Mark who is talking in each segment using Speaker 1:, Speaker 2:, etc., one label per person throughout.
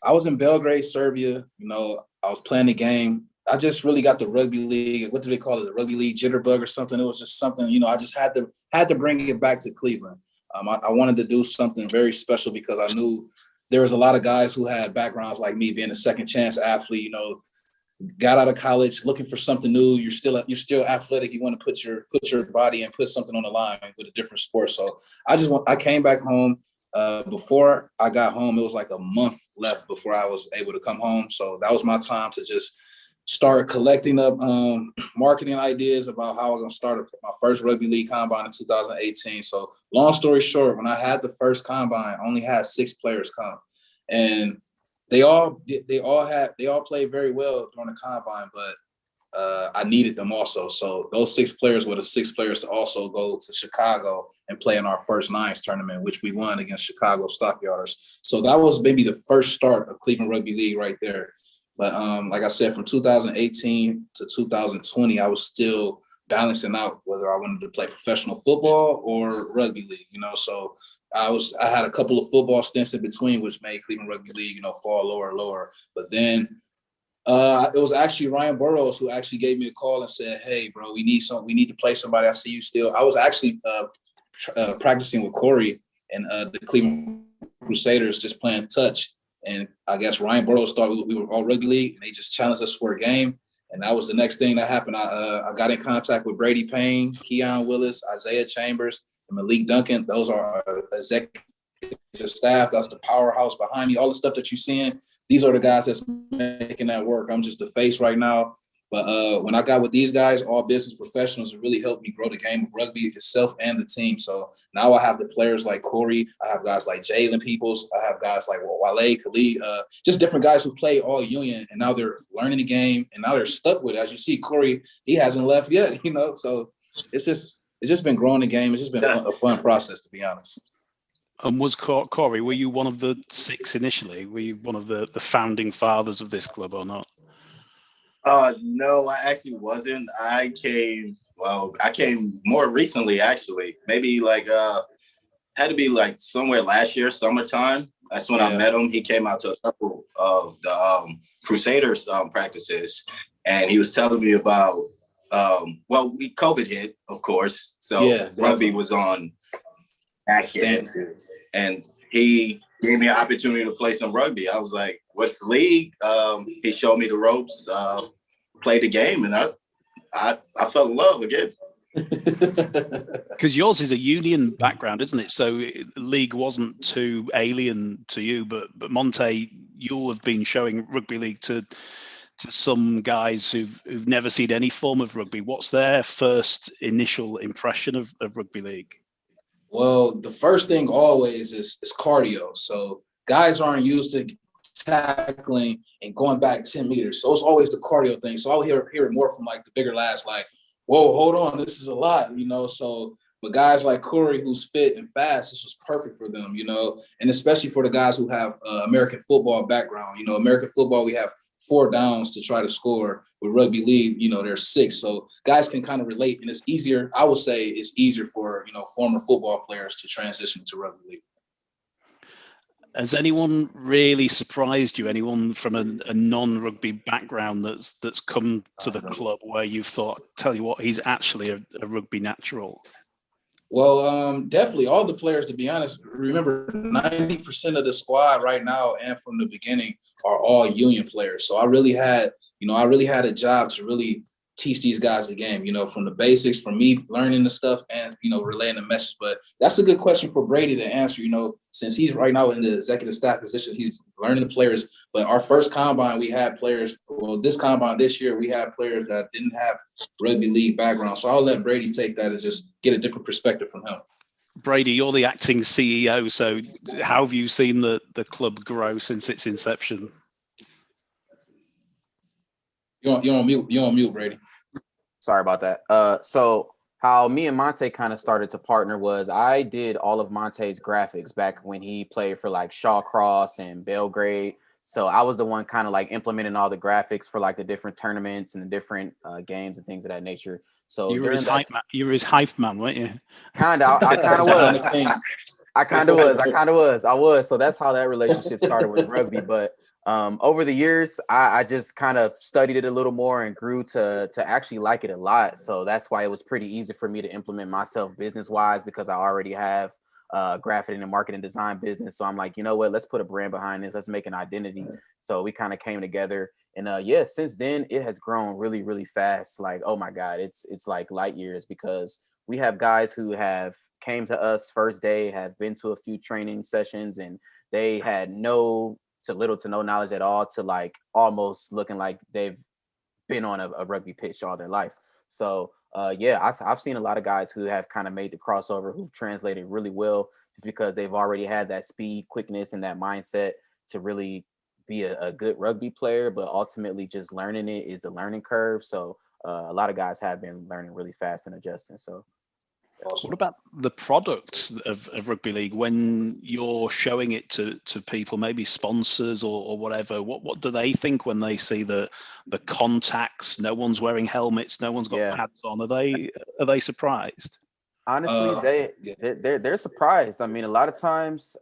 Speaker 1: I was in Belgrade, Serbia. I was playing the game. I just really got the rugby league. What do they call it? The rugby league jitterbug or something. It was just something. I just had to bring it back to Cleveland. I wanted to do something very special because I knew there was a lot of guys who had backgrounds like me, being a second chance athlete. Got out of college looking for something new. You're still athletic. You want to put your body and put something on the line with a different sport. So I came back home. Before I got home, it was like a month left before I was able to come home. So that was my time to just start collecting up marketing ideas about how I'm going to start my first rugby league combine in 2018. So long story short, when I had the first combine, I only had 6 players come, and they all played very well during the combine, but I needed them also. So those 6 players were the 6 players to also go to Chicago and play in our first Nines tournament, which we won against Chicago Stockyards. So that was maybe the first start of Cleveland Rugby League right there. But like I said, from 2018 to 2020, I was still balancing out whether I wanted to play professional football or rugby league, So I had a couple of football stints in between, which made Cleveland Rugby League, fall lower. But then it was actually Ryan Burroughs who actually gave me a call and said, "Hey, bro, we need to play somebody. I see you still." I was actually practicing with Corey and the Cleveland Crusaders, just playing touch. And I guess Ryan Burroughs thought we were all rugby league, and they just challenged us for a game. And that was the next thing that happened. I got in contact with Brady Payne, Keon Willis, Isaiah Chambers, and Malik Duncan. Those are our executive staff. That's the powerhouse behind me. All the stuff that you're seeing, these are the guys that's making that work. I'm just the face right now. But when I got with these guys, all business professionals, it really helped me grow the game of rugby itself and the team. So now I have the players like Corey. I have guys like Jalen Peoples. I have guys like Wale, Khalid, just different guys who play all union. And now they're learning the game, and now they're stuck with it. As you see, Corey, he hasn't left yet, So it's just been growing the game. It's just been a fun process, to be honest.
Speaker 2: And was Corey, were you one of the 6 initially? Were you one of the founding fathers of this club or not?
Speaker 3: No, I actually wasn't. I came more recently, actually. Maybe had to be like somewhere last year, summertime. That's when I met him. He came out to a couple of the Crusaders practices, and he was telling me about COVID hit, of course. So rugby was on back end, and he gave me an opportunity to play some rugby. I was like, "What's the league?" He showed me the ropes, played the game, and I fell in love again.
Speaker 2: Because yours is a union background, isn't it? So the league wasn't too alien to you, but Monte, you'll have been showing rugby league to some guys who've never seen any form of rugby. What's their first initial impression of rugby league?
Speaker 1: Well, the first thing always is cardio. So guys aren't used to tackling and going back 10 meters. So it's always the cardio thing. So I'll hear it more from like the bigger lads, like, "Whoa, hold on, this is a lot," So, but guys like Corey, who's fit and fast, this was perfect for them, and especially for the guys who have American football background. American football, we have 4 downs to try to score. With rugby league, there's 6. So guys can kind of relate, and it's easier. I would say it's easier for, former football players to transition to rugby league.
Speaker 2: Has anyone really surprised you? Anyone from a non-rugby background that's come to the club where you've thought, "Tell you what, he's actually a rugby natural"?
Speaker 1: Well, definitely all the players, to be honest. Remember, 90% of the squad right now and from the beginning are all union players. So I really had a job to really teach these guys the game, from the basics, from me learning the stuff and, relaying the message. But that's a good question for Brady to answer, since he's right now in the executive staff position, he's learning the players. But our first combine, we had players, this combine this year, we had players that didn't have rugby league background. So I'll let Brady take that and just get a different perspective from him.
Speaker 2: Brady, you're the acting CEO. So how have you seen the club grow since its inception?
Speaker 1: You're on mute, Brady.
Speaker 4: Sorry about that. So how me and Monte kind of started to partner was I did all of Monte's graphics back when he played for like Shawcross and Belgrade. So I was the one kind of like implementing all the graphics for like the different tournaments and the different games and things of that nature. So
Speaker 2: you were his hype man, weren't you?
Speaker 4: Kind of, I kind of was. I kind of was. So that's how that relationship started with rugby. But over the years, I just kind of studied it a little more and grew to actually like it a lot. So that's why it was pretty easy for me to implement myself business wise, because I already have graphic and marketing design business. So I'm like, you know what, let's put a brand behind this. Let's make an identity. So we kind of came together, and yeah, since then it has grown really, really fast. Like, oh my God, it's like light years, because we have guys who have came to us first day, have been to a few training sessions, and they had little to no knowledge at all, to like almost looking like they've been on a rugby pitch all their life. So yeah, I've seen a lot of guys who have kind of made the crossover, who've translated really well, just because they've already had that speed, quickness, and that mindset to really be a good rugby player. But ultimately, just learning it is the learning curve. So a lot of guys have been learning really fast and adjusting. So
Speaker 2: what about the product of rugby league when you're showing it to people, maybe sponsors or whatever? What do they think when they see the contacts? No one's wearing helmets, no one's got pads on. Are they surprised?
Speaker 4: Honestly, they're surprised. I mean, a lot of times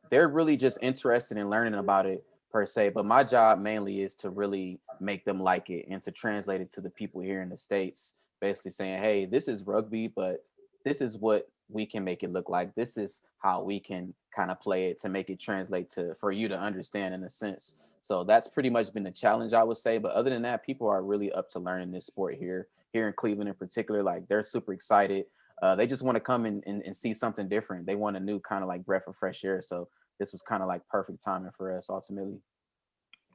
Speaker 4: they're really just interested in learning about it per se. But my job mainly is to really make them like it and to translate it to the people here in the States, basically saying, hey, this is rugby, but this is what we can make it look like. This is how we can kind of play it to make it translate for you to understand in a sense. So that's pretty much been the challenge, I would say. But other than that, people are really up to learning this sport here in Cleveland in particular. Like, they're super excited. They just want to come and see something different. They want a new kind of like breath of fresh air. So this was kind of like perfect timing for us ultimately.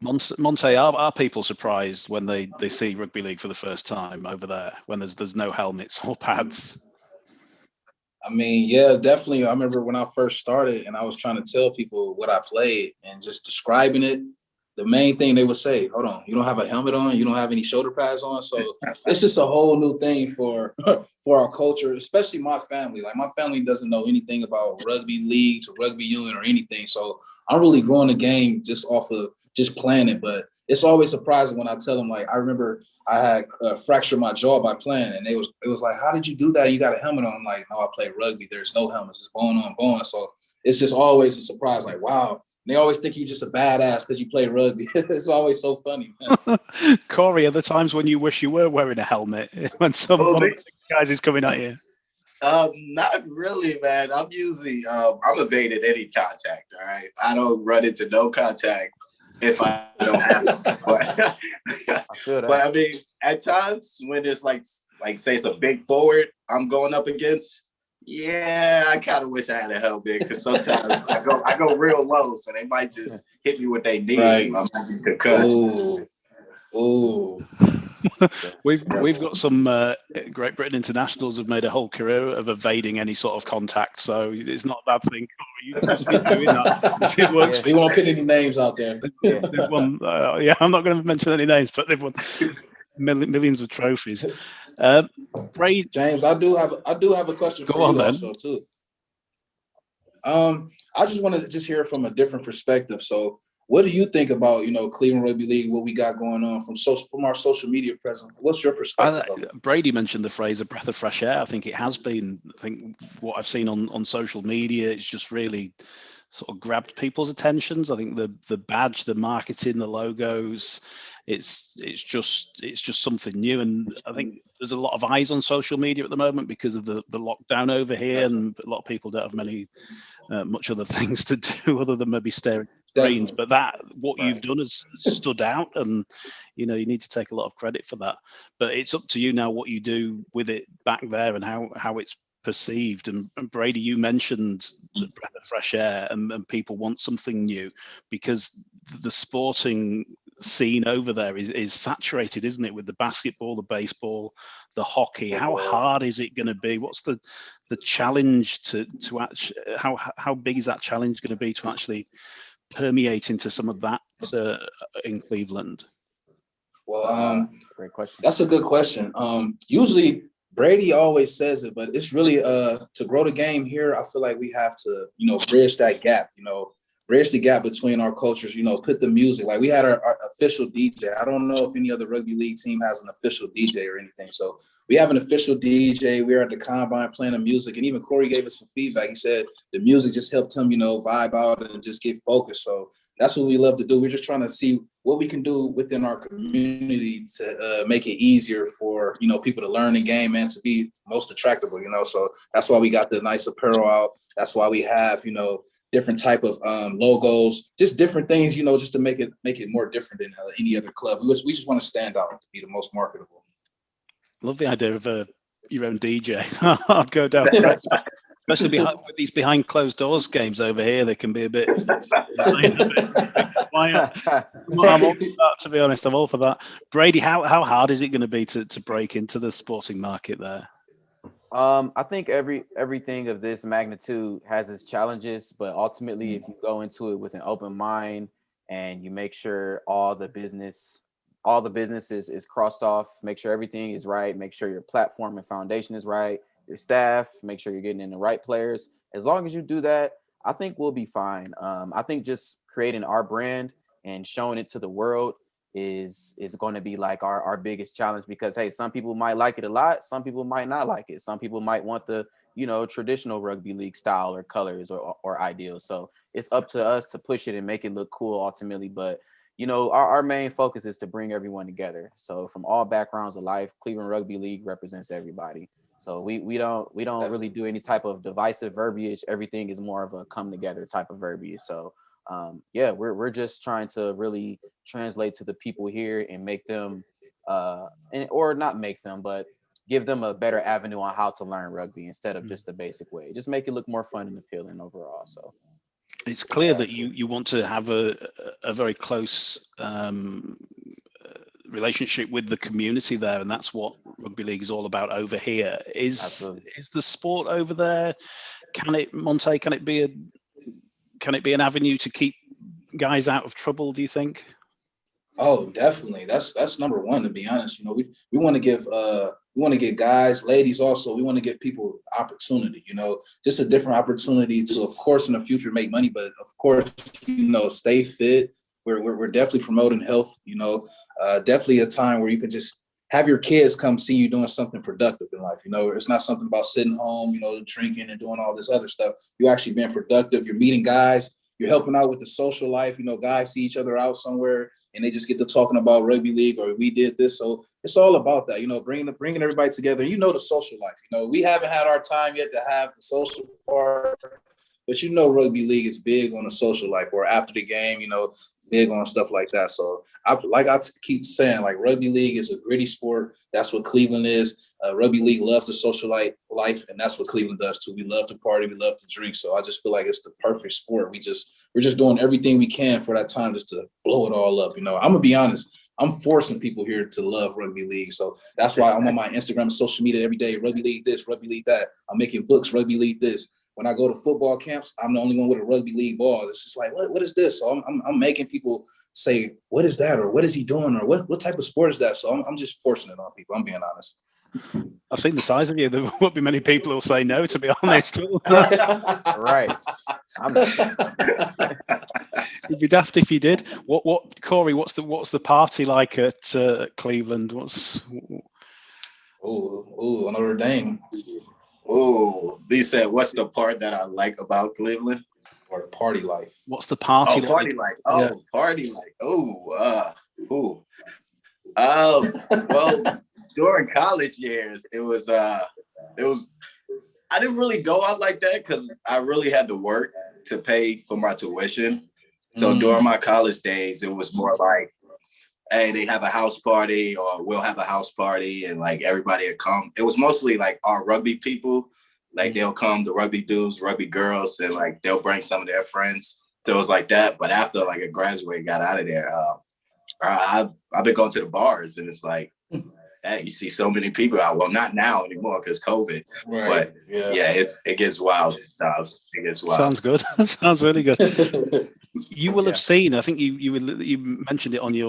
Speaker 2: Monte, are people surprised when they see rugby league for the first time over there, when there's no helmets or pads?
Speaker 1: I mean, yeah, definitely. I remember when I first started and I was trying to tell people what I played and just describing it. The main thing they would say, hold on, you don't have a helmet on, you don't have any shoulder pads on. So it's just a whole new thing for our culture, especially my family. Like, my family doesn't know anything about rugby league or rugby union or anything. So I'm really growing the game just off of just playing it. But it's always surprising when I tell them, like, I remember I had fractured my jaw by playing, and it was like, how did you do that? You got a helmet on? I'm like, no, I play rugby. There's no helmets. It's bone on bone. So it's just always a surprise. Like, wow. They always think you're just a badass because you play rugby. It's always so funny, man.
Speaker 2: Corey, are there times when you wish you were wearing a helmet when one of the guys is coming at you?
Speaker 3: Not really, man. I'm usually I'm evading any contact. All right, I don't run into no contact if I don't have it. But I mean, at times when it's like say it's a big forward I'm going up against. Yeah, I kind of wish I had a helmet, because sometimes I go real low, so they might just hit me with their knee. Right. I might be concussed.
Speaker 1: Ooh.
Speaker 2: We've got some Great Britain internationals who've made a whole career of evading any sort of contact, so it's not a bad thing. You just keep doing that. It works.
Speaker 1: We won't put any names out there.
Speaker 2: They've won, I'm not going to mention any names, but they've won millions of trophies. Brady,
Speaker 1: James, I do have a question for you also too. I just want to hear from a different perspective. So, what do you think about Cleveland Rugby League? What we got going on from our social media presence? What's your perspective?
Speaker 2: Brady mentioned the phrase "a breath of fresh air." I think it has been. I think what I've seen on social media, it's just really sort of grabbed people's attentions. I think the badge, the marketing, the logos, it's just something new. And I think there's a lot of eyes on social media at the moment because of the lockdown over here, and a lot of people don't have much other things to do other than maybe staring at screens. But what you've done has stood out, and you need to take a lot of credit for that. But it's up to you now what you do with it back there and how it's perceived. And Brady, you mentioned the breath of fresh air, and people want something new because the sporting scene over there is saturated, isn't it, with the basketball, the baseball, the hockey. How hard is it going to be? What's the challenge to actually, how big is that challenge going to be to actually permeate into some of that in Cleveland?
Speaker 1: Well,
Speaker 4: great question.
Speaker 1: That's a good question. Usually Brady always says it, but it's really to grow the game here. I feel like we have to, bridge that gap. bridge the gap between our cultures, put the music. Like we had our official DJ. I don't know if any other rugby league team has an official DJ or anything. So we have an official DJ. We were at the combine playing the music. And even Corey gave us some feedback. He said the music just helped him, vibe out and just get focused. So that's what we love to do. We're just trying to see what we can do within our community to make it easier for, people to learn the game and to be most attractable, So that's why we got the nice apparel out. That's why we have, different type of logos, just different things, just to make it more different than any other club. We just want to stand out to be the most marketable.
Speaker 2: Love the idea of your own DJ. I'd go down, especially behind closed doors games over here. They can be a bit. I'm all for that, to be honest. I'm all for that. Brady, how hard is it going to be to break into the sporting market there?
Speaker 4: I think everything of this magnitude has its challenges, but ultimately, if you go into it with an open mind and you make sure all the business is crossed off, make sure everything is right, make sure your platform and foundation is right, your staff, make sure you're getting in the right players. As long as you do that, I think we'll be fine. I think just creating our brand and showing it to the world is going to be like our biggest challenge, because hey, some people might like it a lot, some people might not like it, some people might want the traditional rugby league style or colors or ideals. So it's up to us to push it and make it look cool ultimately. But our main focus is to bring everyone together. So from all backgrounds of life, Cleveland Rugby League represents everybody. So we don't really do any type of divisive verbiage. Everything is more of a come together type of verbiage. So we're just trying to really translate to the people here and make them or not make them, but give them a better avenue on how to learn rugby instead of just the basic way. Just make it look more fun and appealing overall. So
Speaker 2: it's clear that you want to have a very close relationship with the community there, and that's what rugby league is all about over here. Is the sport over there? Can it be an avenue to keep guys out of trouble, do you think?
Speaker 1: Oh, definitely. That's number one, to be honest. We want to give guys, ladies also, we want to give people opportunity, just a different opportunity to, of course, in the future make money, but of course, stay fit. We're definitely promoting health, definitely a time where you can just have your kids come see you doing something productive in life. It's not something about sitting home, drinking and doing all this other stuff. You're actually being productive. You're meeting guys. You're helping out with the social life. Guys see each other out somewhere and they just get to talking about rugby league or we did this. So it's all about that, bringing everybody together. The social life. We haven't had our time yet to have the social part, but rugby league is big on the social life, or after the game, big on stuff like that. So I keep saying, like, rugby league is a gritty sport. That's what Cleveland is. Rugby league loves the social life, and that's what Cleveland does too. We love to party, we love to drink. So I just feel like it's the perfect sport. We're just doing everything we can for that time just to blow it all up. I'm gonna be honest. I'm forcing people here to love rugby league. So that's why I'm on my Instagram and social media every day. Rugby league this, rugby league that. I'm making books, rugby league this. When I go to football camps, I'm the only one with a rugby league ball. It's just like, what is this? So I'm making people say, what is that? Or what is he doing? Or what type of sport is that? So I'm just forcing it on people. I'm being honest.
Speaker 2: I've seen the size of you. There won't be many people who'll say no, to be honest.
Speaker 4: Right.
Speaker 2: It'd be daft if you did. What, Corey? What's the party like at Cleveland?
Speaker 1: Notre Dame.
Speaker 3: Oh, they said, what's the part that I like about Cleveland?
Speaker 1: Or the party life.
Speaker 2: What's the party like?
Speaker 3: Party life. Oh, yeah. Party life. Well, during college years, it was I didn't really go out like that because I really had to work to pay for my tuition. So during my college days, it was more like, hey, they have a house party, or we'll have a house party, and like everybody would come. It was mostly like our rugby people. Like they'll come, the rugby dudes, rugby girls, and like they'll bring some of their friends. So it was like that. But after like I graduated, got out of there, I've been going to the bars, and it's like, hey, you see so many people out. Well, not now anymore because COVID. Right. But yeah, it gets wild. It gets wild.
Speaker 2: Sounds good. Sounds really good. You will have seen. I think you mentioned it on you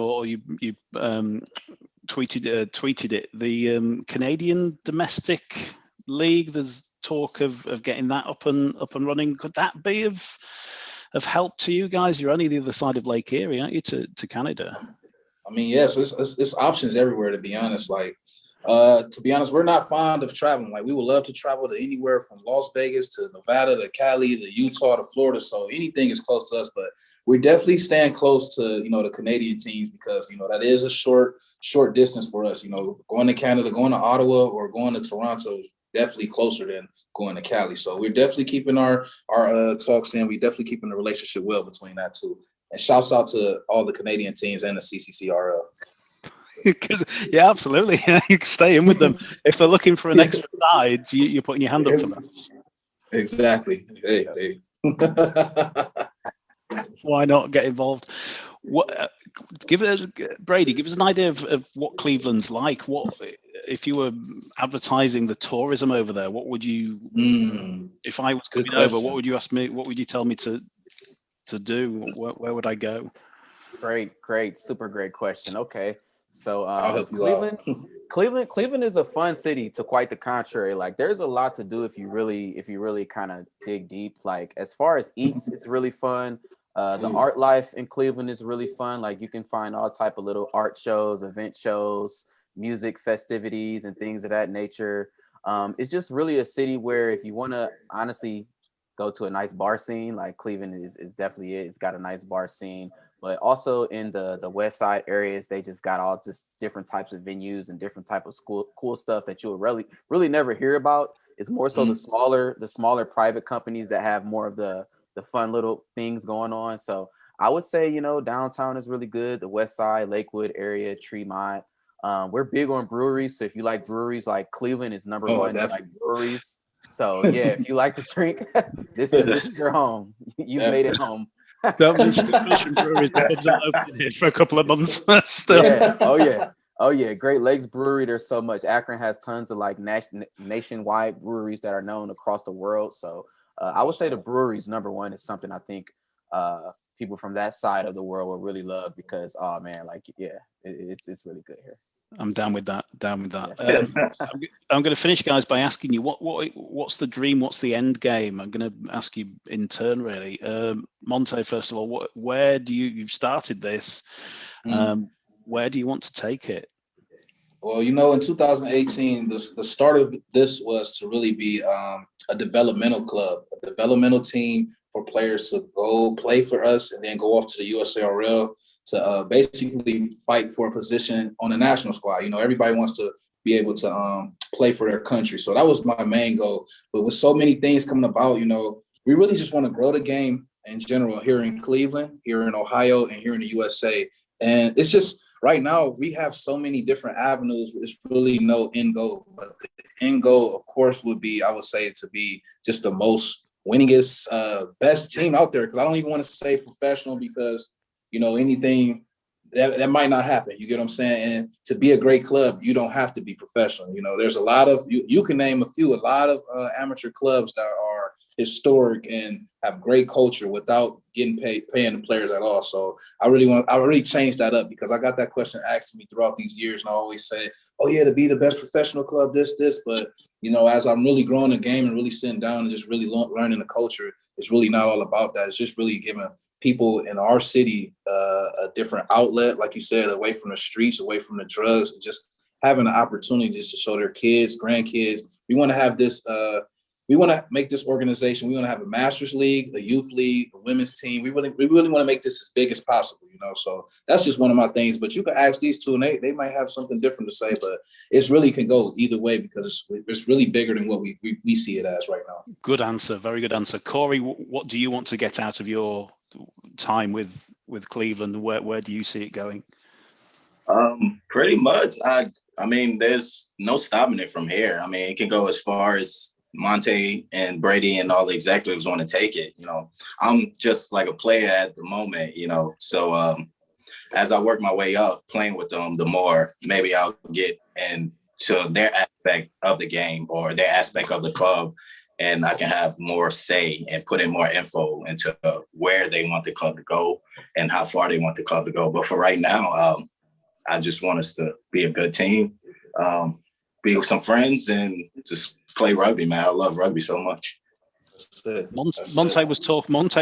Speaker 2: tweeted it. The Canadian domestic league. There's talk of getting that up and running. Could that be of have helped to you guys? You're only the other side of Lake Erie, aren't you, to Canada?
Speaker 1: I mean, yes, it's options everywhere, to be honest. Like, to be honest, we're not fond of traveling. Like, we would love to travel to anywhere from Las Vegas to Nevada to Cali to Utah to Florida. So anything is close to us, but we're definitely staying close to, the Canadian teams because, that is a short distance for us. Going to Canada, going to Ottawa or going to Toronto is definitely closer than going to Cali. So we're definitely keeping our talks in. We're definitely keeping the relationship well between that two. And shouts out to all the Canadian teams and the CCCRL.
Speaker 2: Because yeah, absolutely, you can stay in with them if they're looking for an extra side. You're putting your hand up for them.
Speaker 1: Exactly. Hey.
Speaker 2: Why not get involved? What? Brady, give us an idea of what Cleveland's like. What if you were advertising the tourism over there? What would you? If I was coming over, what would you ask me? What would you tell me to do? Where would I go?
Speaker 4: Great, super great question. Okay. So
Speaker 1: I'll help you
Speaker 4: Cleveland is a fun city, to quite the contrary. Like, there's a lot to do if you really kind of dig deep. Like, as far as eats, it's really fun. The art life in Cleveland is really fun. Like, you can find all type of little art shows, event shows, music festivities, and things of that nature. It's just really a city where if you want to honestly go to a nice bar scene, like, Cleveland is definitely it. It's got a nice bar scene. But also in the West Side areas, they just got all just different types of venues and different type of cool stuff that you will really never hear about. It's more so the smaller private companies that have more of the fun little things going on. So I would say, downtown is really good. The West Side, Lakewood area, Tremont. We're big on breweries. So if you like breweries, like, Cleveland is number one in, like, breweries. So yeah, if you like to drink, this is your home. You've made it home.
Speaker 2: Don't mention breweries. The pubs are open here for a couple of months still.
Speaker 4: Yeah. Oh yeah. Great Lakes Brewery. There's so much. Akron has tons of, like, nationwide breweries that are known across the world. So I would say the breweries number one is something I think people from that side of the world will really love because, oh man, like, yeah, it's really good here.
Speaker 2: I'm down with that. I'm going to finish, guys, by asking you what's the dream? What's the end game? I'm going to ask you in turn, really. Monte, first of all, where do you've started this? Where do you want to take it?
Speaker 1: Well, in 2018, the start of this was to really be a developmental club, a developmental team for players to go play for us and then go off to the USARL to basically fight for a position on the national squad. Everybody wants to be able to play for their country. So that was my main goal. But with so many things coming about, we really just want to grow the game in general here in Cleveland, here in Ohio, and here in the USA. And it's just right now we have so many different avenues. There's really no end goal. But the end goal, of course, would be, I would say, to be just the most winningest, best team out there. Because I don't even want to say professional because anything that might not happen. You get what I'm saying? And to be a great club, you don't have to be professional. There's a lot of, you can name a lot of amateur clubs that are historic and have great culture without getting paying the players at all. So I really changed that up because I got that question asked to me throughout these years. And I always say, oh yeah, to be the best professional club, this, but as I'm really growing the game and really sitting down and just really learning the culture, it's really not all about that. It's just really giving people in our city a different outlet, like you said, away from the streets, away from the drugs, and just having an opportunity just to show their kids, grandkids. We want to have this, we want to make this organization, we want to have a master's league, a youth league, a women's team. We really want to make this as big as possible, So that's just one of my things. But you can ask these two and they might have something different to say, but it's really can go either way because it's really bigger than what we see it as right now.
Speaker 2: Good answer. Very good answer. Corey, what do you want to get out of your time with Cleveland? Where do you see it going?
Speaker 3: Pretty much. I mean, there's no stopping it from here. I mean, it can go as far as Monte and Brady and all the executives want to take it. I'm just like a player at the moment, So as I work my way up playing with them, the more maybe I'll get into their aspect of the game or their aspect of the club. And I can have more say and put in more info into where they want the club to go and how far they want the club to go. But for right now, I just want us to be a good team, be with some friends, and just play rugby, man. I love rugby so much.
Speaker 2: Monte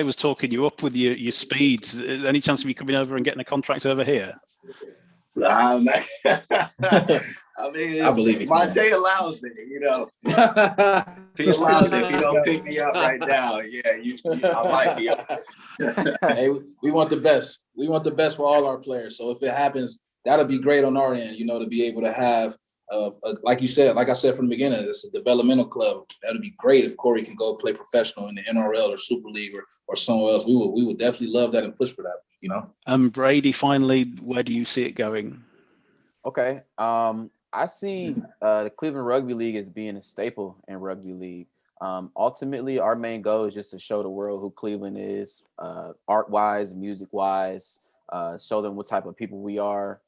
Speaker 2: was talking you up with your speeds. Any chance of you coming over and getting a contract over here?
Speaker 3: I mean,
Speaker 1: I believe it.
Speaker 3: Monte allows me, you know. If he allows it, if you don't pick me up right now, I might be up.
Speaker 1: Hey, we want the best. We want the best for all our players. So if it happens, that'll be great on our end, you know, to be able to have, like you said, like I said from the beginning, it's a developmental club. That'd be great if Corey can go play professional in the NRL or Super League or somewhere else. We would definitely love that and push for that, you know.
Speaker 2: Brady, finally, where do you see it going?
Speaker 4: Okay. I see the Cleveland Rugby League as being a staple in rugby league. Ultimately, our main goal is just to show the world who Cleveland is, art-wise, music-wise, show them what type of people we are,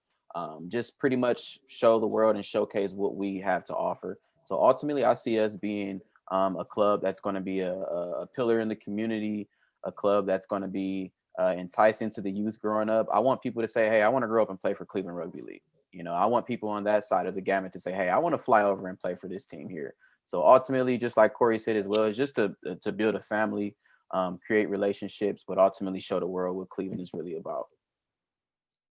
Speaker 4: just pretty much show the world and showcase what we have to offer. So ultimately, I see us being a club that's going to be a pillar in the community, a club that's going to be enticing to the youth growing up. I want people to say, hey, I want to grow up and play for Cleveland Rugby League. You know, I want people on that side of the gamut to say, hey, I want to fly over and play for this team here. So ultimately, just like Corey said as well, is just to build a family, create relationships, but ultimately show the world what Cleveland is really about.